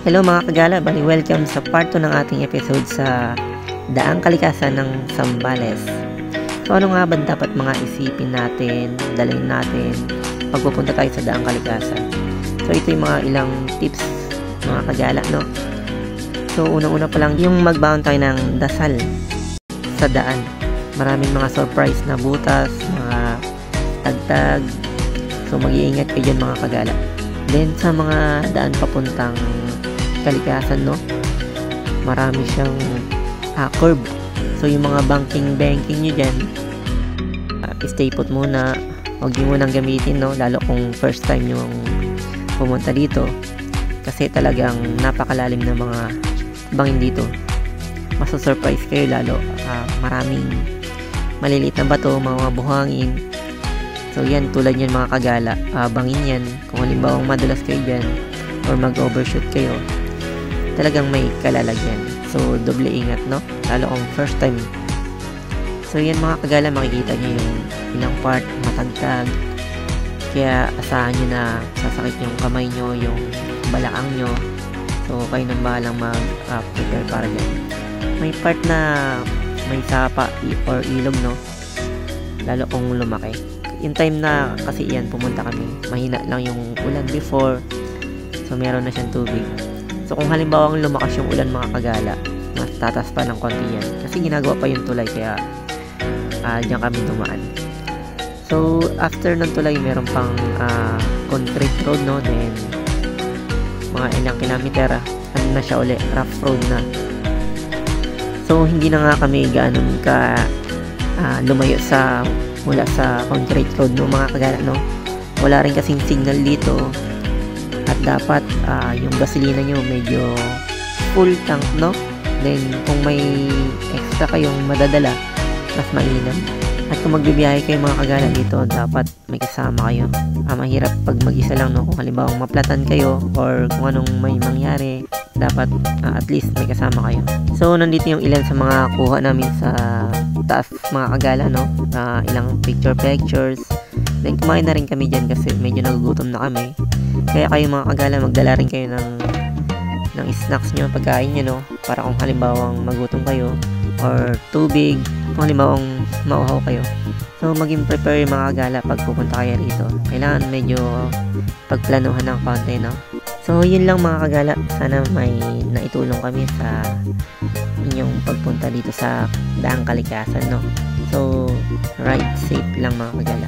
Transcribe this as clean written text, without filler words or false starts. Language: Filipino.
Hello mga kagala, bali welcome sa part 2 ng ating episode sa Daang Kalikasan ng Zambales. So ano nga ba dapat mga isipin natin, dalhin natin pag pupunta tayo sa Daang Kalikasan? So ito yung mga ilang tips mga kagala, no? So unang-una pa lang yung magbaon tayo ng dasal sa daan. Maraming mga surprise na butas, mga tagtag. So mag-iingat kayo dyan mga kagala. Then sa mga daan papuntang Kalikasan, no, marami siyang curve. So yung mga banking nyo dyan, stay put muna, huwag nyo munang gamitin, no, lalo kung first time nyo pumunta dito, kasi talagang napakalalim ng mga bangin dito. Masasurprise kayo lalo, maraming maliliit na bato, mga buhangin. So yan, tulad yan mga kagala, bangin yan. Kung halimbawa madulas kayo dyan or mag-overshoot kayo, talagang may kalalagyan. So doble ingat, no, lalo kung first time. So yan mga kagala, makikita nyo yung ilang part matagtag, kaya asahan nyo na sasakit yung kamay nyo, yung balakang nyo. So kayo nang bahalang mag-prepare para dyan. May part na may sapa or ilog, no, lalo kung lumaki. Yung time na kasi yan pumunta kami, mahina lang yung ulan before, so meron na siyang tubig. So kung halimbawa lumakas yung ulan mga kagala, mas tatas pa ng konti yan, kasi ginagawa pa yung tulay, kaya diyan kami dumaan. So after ng tulay, meron pang concrete road, no, then mga ilang kilometer ano na siya uli, rough road na. So hindi na nga kami ganun ka lumayo mula sa concrete road, no mga kagala, no. Wala rin kasing signal dito, at dapat yung gasolina nyo medyo full tank, no. Then kung may extra kayong madadala, mas mainam. At kung magbibiyahe kayo mga kagala dito, dapat may kasama kayo. Mahirap pag mag-isa lang, no. Kung halimbawa maplatan kayo or kung anong may mangyari, dapat at least may kasama kayo. So nandito yung ilan sa mga kuha namin sa taas mga kagala, no. Ilang pictures. Then kumain na rin kami dyan kasi medyo nagugutom na kami. Kaya kayo mga kagala, magdala rin kayo ng snacks nyo, pagkain nyo, no, para kung halimbawang magutom kayo, or tubig kung halimbawang mauhaw kayo. So maging prepare mga kagala pag pupunta kayo rito. Kailangan medyo pagplanuhan ng konti, no. So yun lang mga kagala, sana may naitulong kami sa inyong pagpunta dito sa Daang Kalikasan, no. So ride safe lang mga kagala.